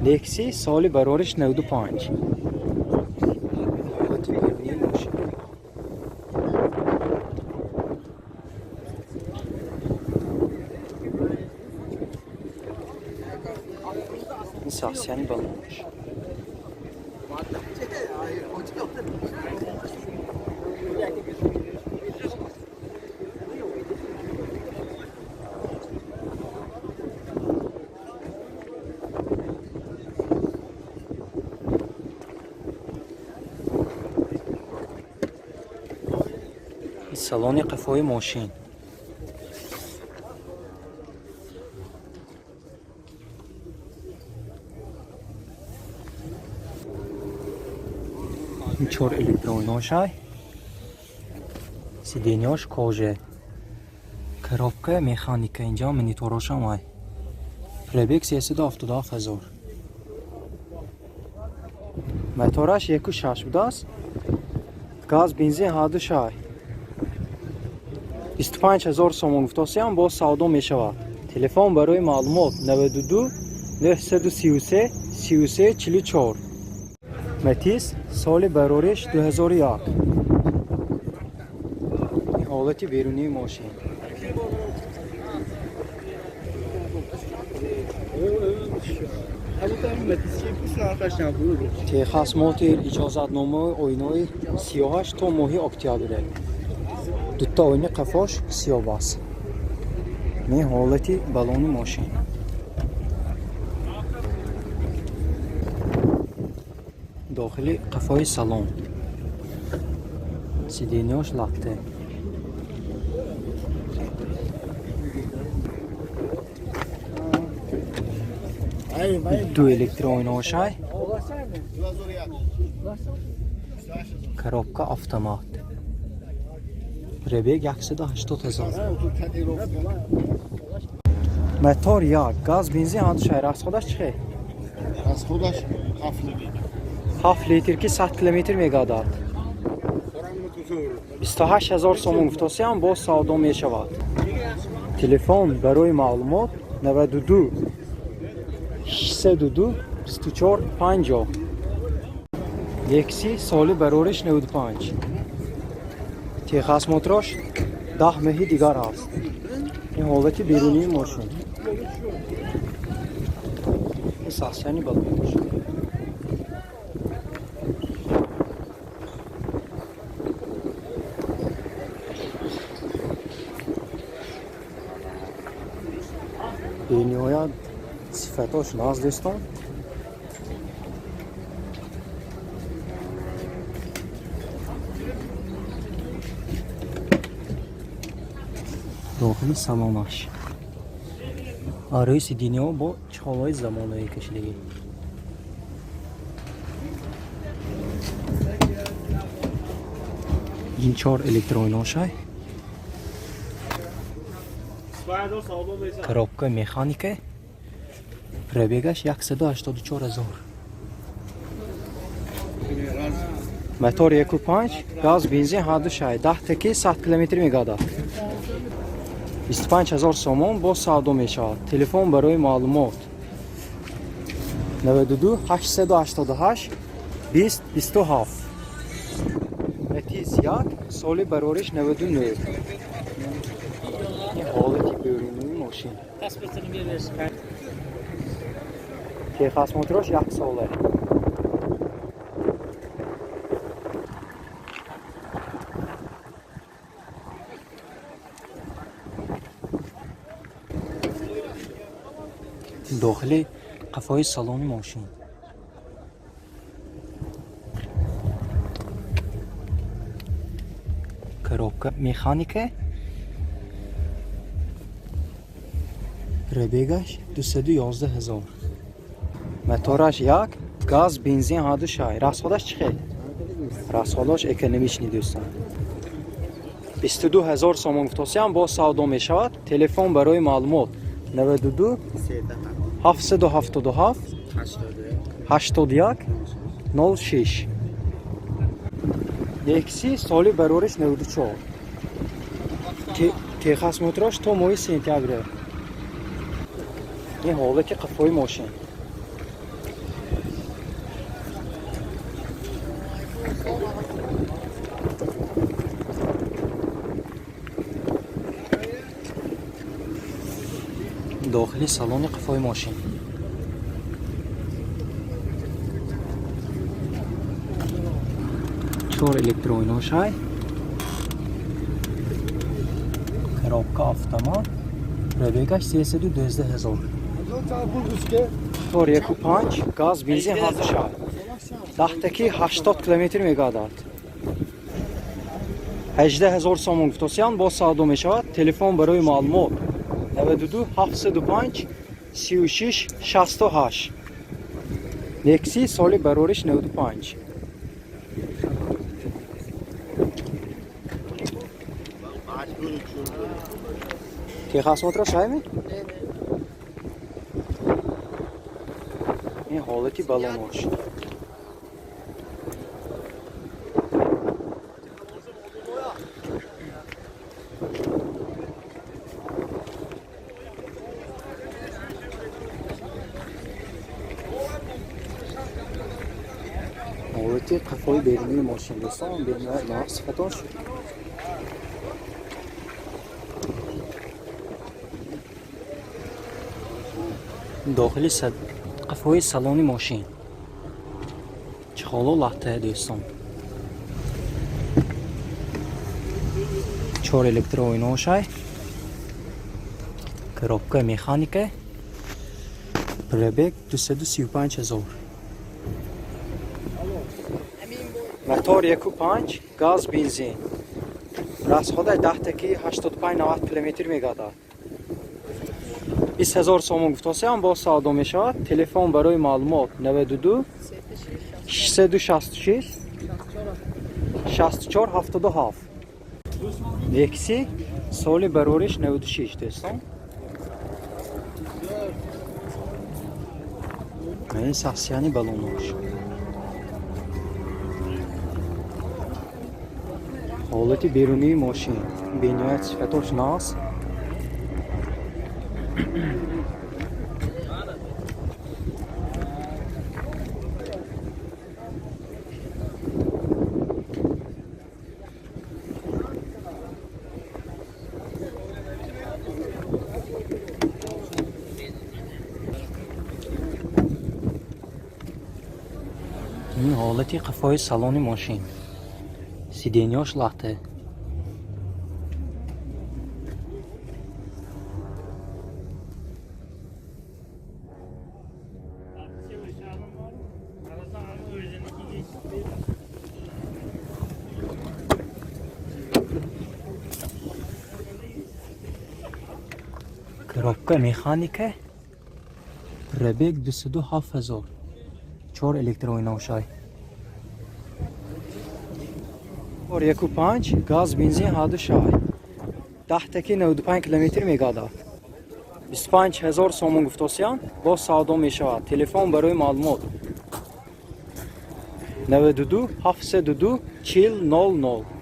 لکسی سالی برارش 95. حالت بیرونی ماشین. این ساسیانی balonmuş. سالن قفای ماشین. این 4 الکتروناش های سیدینیاش کاجه کرابکه مکانیکه اینجا منیتوراش هم های پربیک 377,000 موتورش 1.6 بوده است گاز بنزین هادش های 25,000 سومون گفتاسی هم با سودا می شود تلفن برای معلومات 92 933 33 44 متیس سال برارش 2001 این حالت بیرونی ماشین تخص موتور اجازت نامه اوینای 38 تا ماهی اکتبر دوتا اوینه قفاش سیاه‌باز این حالت بالون ماشین داخلی قفای سالن سیدینیاش لخته دو الکتروناش های کرابکا автомат پربیگ 180,000 موتور یک گاز بنزین هادش های راست خودش چیه؟ راست خودش 7 لیتر کی 100 کیلومتر میگاداد 28,000 سومون گفتاسی هم با سودا می شود تلفن برای معلومات 92 602 24 50 لکسی سالی برارش 95 تخص موتورش 10 ماهی دیگر هست این حالت بیرونی ماشین این ساسیانی بالون ماشین بینیاید صفتاش ناز دستان داخل سالنش آرای سیدینیا با چالای زمانهایی کشیدگی این 4 الکتروناش های کرابکه مکانیکه پربیگش 184,000 موتور 1.5 گاز بنزین هادش های 10 تکی 100 کیلومتر میگاداد 25,000 سومون با سودا می شود تلفن برای معلومات 92 888 20 27 متیس یک سالی برارش 99 این حالتی بیرونی ماشین تخص موتورش 1 ساله داخلی قفای سالن ماشین کرابکه مکانیکه پربیگش 211,000 موتورش یک گاز بنزین هادش های راست خودش چیه؟ راست خودش اکونومیش نی دوستان 22,000 سومون گفتاسی هم با سودا می شود تلفن برای معلومات 92 777 81 06 لکسی سالی برارش 94 تخص موتورش تا ماهی سنتبره این حالت قفای ماشین داخل سالن قفای ماشین. چهار الکترونیش های کرابکا автомат پربیگش 312,000 4 1 و 5 گاز بنزین هاتش های 10 تکی 80 کیلومتر میگاداد 18,000 سوم گفتوسیان با ساعت میشود. تلفن برای معلومات 92 705 36 68 نکسی سالی برورش 95 Texasmotra saymi? این حالتی balonmuş. حالتی قفای بیرونی ماشین دوستان بیرونی نه صفتاش داخلی قفای سالن ماشین چخالو لحظه دوستان 4 الکترونیش های коробка مکانیکه پربیگ 235,000 موتور 1 و 5 گاز بنزین расходай 10 таки 85-90 км мегадад 20,000 сомон гуфтосиам бо савдо мешавад. Телефон барои маълумот 92 666 64 77 Nexi соли барориш 96 дӯстон. Ин сахсияни балонош ҳолати берунии мошин бениҳоят сифатош наст. این حالتی قفای سالن ماشین سیدینیاش لخته коробка механика пробег 207,000 4 الکترونیش های 1 و 5 گاز بنزین هادش های 10 تکی 95 کیلومتر میگاداد 25,000 سومون گفتوسیان با ساعدو میشود. تلفن برای معلومات 92 732 40 00